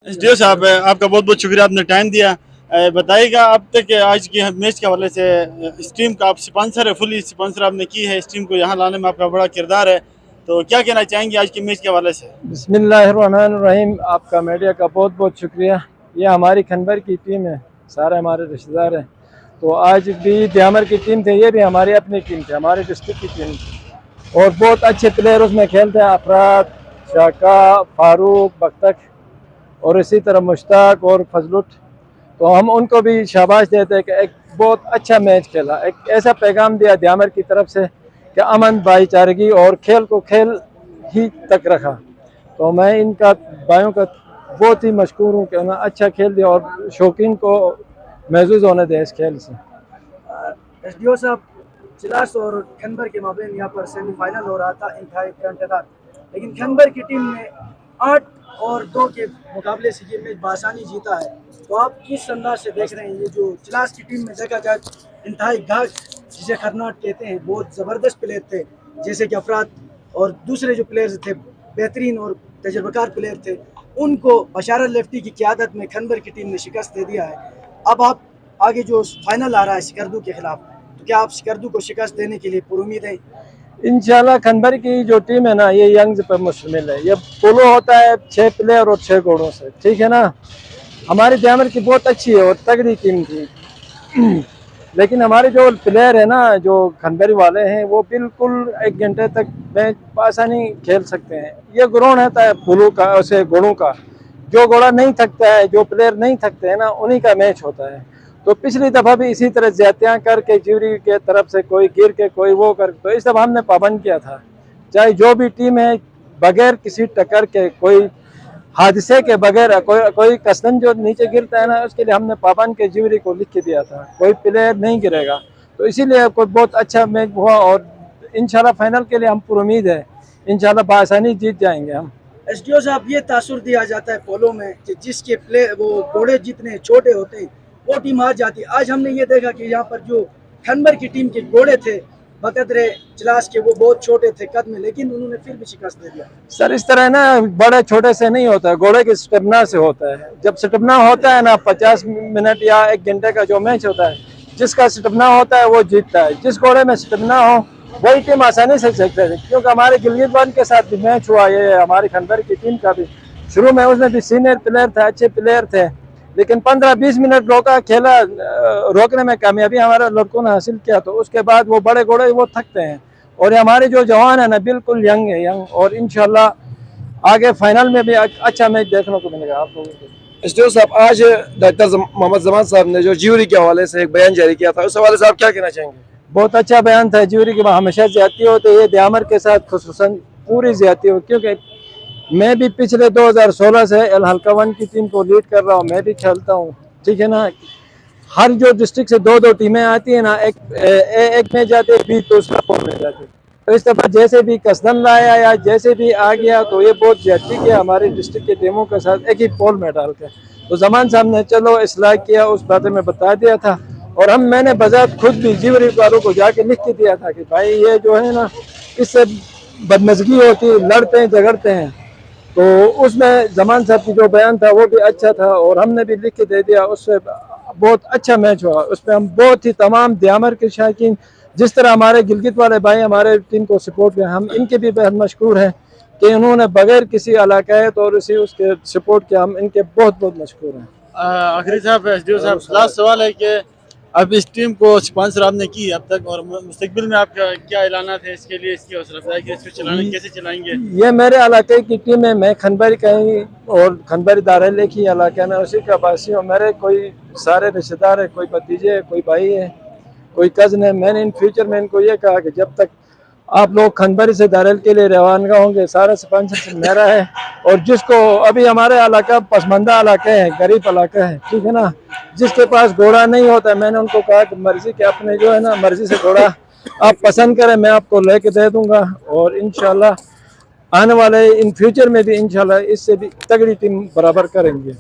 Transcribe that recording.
SDO साहब, आपका बहुत बहुत शुक्रिया, आपने टाइम दिया। बताइएगा अब तक आज की मैच के हवाले से स्ट्रीम का आप स्पॉन्सर है, फुली स्पॉन्सर आपने की है स्ट्रीम को यहाँ लाने में आपका बड़ा किरदार है, तो क्या कहना चाहेंगे आज की मैच के हवाले से? बिस्मिल्लाहिर्रहमानिर्रहीम। आपका मीडिया का बहुत बहुत शुक्रिया। ये हमारी खनबर की टीम है, सारे हमारे रिश्तेदार हैं। तो आज भी द्यामर की टीम थे, ये भी हमारी अपनी टीम थी, हमारे डिस्ट्रिक्ट की टीम थी और बहुत अच्छे प्लेयर उसमें खेलते हैं। अफराद, शाका, फारूक, बख्तक और इसी तरह मुश्ताक और फजलुट। तो हम उनको भी शाबाश देते हैं कि एक बहुत अच्छा मैच खेला, एक ऐसा पैगाम दिया द्यामर की तरफ से कि अमन, भाईचारगी और खेल को खेल ही तक रखा। तो मैं इनका भाइयों का बहुत ही मशकूर हूँ कि उन्होंने अच्छा खेल दिया और शौकीन को महसूस होने दें इस खेल से। एसडीओ साहब, चिलास और खनबर के माबेन यहाँ पर सेमीफाइनल हो रहा था इंतहाई कंटेदार, लेकिन खनबर की टीम ने 8-2 के मुकाबले से ये मैच बासानी जीता है। तो आप किस अंदाज से देख रहे हैं ये जो चिलास की टीम में देखा जाए इंतहाई घाट जिसे खरनाट कहते हैं, बहुत ज़बरदस्त प्लेयर थे जैसे कि अफराद और दूसरे जो प्लेयर्स थे बेहतरीन और तजर्बाकार प्लेयर थे, उनको बशारत लेफ्टी की क़यादत में खनबर की टीम ने शिकस्त दे दिया है। अब आप आगे जो फाइनल आ रहा है सिकरदू के खिलाफ, तो क्या आप सिकरदू को शिकस्त देने के लिए पुरुमीद हैं? इंशाल्लाह खनबर की जो टीम है ना, ये यंग्स पर मुश्तमिल है। ये पोलो होता है 6 प्लेयर और 6 घोड़ों से, ठीक है ना। हमारी द्यामर की बहुत अच्छी है और तगड़ी टीम थी लेकिन हमारे जो प्लेयर है ना, जो खनबरी वाले हैं, वो बिल्कुल 1 घंटे तक मैच आसानी खेल सकते हैं। ये ग्राउंड रहता है पोलो का, उसे घोड़ों का। जो घोड़ा नहीं थकता है, जो प्लेयर नहीं थकते हैं ना, उन्हीं का मैच होता है। तो पिछली दफ़ा भी इसी तरह ज्यादतियाँ करके ज्यूरी के तरफ से कोई गिर के कोई वो कर, तो इस दफ़ा हमने पाबंद किया था चाहे जो भी टीम है, बगैर किसी टक्कर के, कोई हादसे के बगैर, कोई कसदन जो नीचे गिरता है ना, उसके लिए हमने पाबंद के ज्यूरी को लिख के दिया था, कोई प्लेयर नहीं गिरेगा। तो इसीलिए कोई बहुत अच्छा मैच हुआ और इंशाल्लाह फाइनल के लिए हम पुरुमीद है, इंशाल्लाह बआसानी जीत जाएंगे हम। एसडीओ साहब, ये तासुर दिया जाता है पोलो में कि जिसके प्ले वो घोड़े जितने छोटे होते हैं वो टीम हार जाती है। आज हमने ये देखा कि यहाँ पर जो खनबर की टीम के घोड़े थे बकदरे चिलास के, वो बहुत छोटे थे कद में, लेकिन उन्होंने फिर भी शिकस्त दे दिया। सर इस तरह ना, बड़े छोटे से नहीं होता है, घोड़े की स्टेमिना से होता है। जब स्टेमिना होता है ना, 50 मिनट या 1 घंटे का जो मैच होता है, जिसका स्टेमिना होता है वो जीतता है। जिस घोड़े में स्टेमिना हो वही टीम आसानी से जीतती है। क्योंकि हमारे गिलगित के साथ भी मैच हुआ, ये हमारी खनबर की टीम का भी शुरू में उसमें भी सीनियर प्लेयर थे, अच्छे प्लेयर थे, लेकिन 15-20 मिनट रोका, खेला रोकने में कामयाबी हमारे लड़कों ने हासिल किया। तो उसके बाद वो बड़े घोड़े वो थकते हैं और हमारे जो जवान है ना, बिल्कुल यंग है, यंग, और इंशाल्लाह आगे फाइनल में भी अच्छा मैच देखने को मिलेगा आप लोगों को। एसडीओ साहब, आज डॉक्टर मोहम्मद जमान साहब ने जो ज्यूरी के हवाले से एक बयान जारी किया था, उस हवाले से आप क्या कहना चाहेंगे? बहुत अच्छा बयान था। ज्यूरी की हमेशा ज्यादती होती है, द्यामर के साथ खुसूसन पूरी ज्यादती हो, क्योंकि मैं भी पिछले 2016 से अल हल्का 1 की टीम को लीड कर रहा हूँ, मैं भी खेलता हूँ, ठीक है ना। हर जो डिस्ट्रिक्ट से 2-2 टीमें आती है ना, एक में जाते बी, दूसरा पोल में जाते। तो इस दफा जैसे भी कसदन लाया या जैसे भी आ गया, तो ये बहुत ज्यादती किया हमारे डिस्ट्रिक्ट की टीमों के साथ एक ही पोल में डाल के। तो जमान साहब ने चलो इस्लाह किया, उस बात में बता दिया था, और मैंने बजात खुद भी ज्यूरी वालों को जाके लिख के दिया था कि भाई ये जो है ना, इससे बदमजगी होती है, लड़ते हैं, झगड़ते हैं। तो उसमें जमान साहब की जो बयान था वो भी अच्छा था और हमने भी लिख के दे दिया। उससे बहुत अच्छा मैच हुआ। उसमें हम बहुत ही तमाम द्यामर के शायकीन, जिस तरह हमारे गिलगित वाले भाई हमारे टीम को सपोर्ट किया, हम इनके भी बेहद मशहूर हैं कि उन्होंने बगैर किसी इलाकायत और इसी उसके सपोर्ट किया। हम इनके बहुत बहुत मशहूर हैं। आखिरी साहब, एसडीओ साहब, लास्ट सवाल है कि अब इस टीम को स्पॉन्सर आपने की अब तक, और मुस्तकबिल में आपका क्या ऐलानात है इसके लिए, इसकी हौसला अफजाई कि इसको चलाने कैसे चलाएंगे? ये मेरे इलाके की टीम है, मैं खनबरी का ही और खनबरी दारेले की इलाके में उसी का वासी हूँ। मेरे कोई सारे रिश्तेदार है, कोई भतीजे है, कोई भाई है, कोई कज़न है। मैंने इन फ्यूचर में इनको ये कहा कि जब तक आप लोग खनबरी से दारेल के लिए रवानगा होंगे, सारा स्पॉन्सरशिप मेरा है। और जिसको अभी हमारे इलाका पसमंदा इलाके है, गरीब इलाका है, ठीक है ना, जिसके पास घोड़ा नहीं होता, मैंने उनको कहा कि मर्जी के अपने जो है ना, मर्जी से घोड़ा आप पसंद करें, मैं आपको लेके दे दूंगा। और इंशाल्लाह आने वाले इन फ्यूचर में भी इंशाल्लाह इससे भी तगड़ी टीम बराबर करेंगे।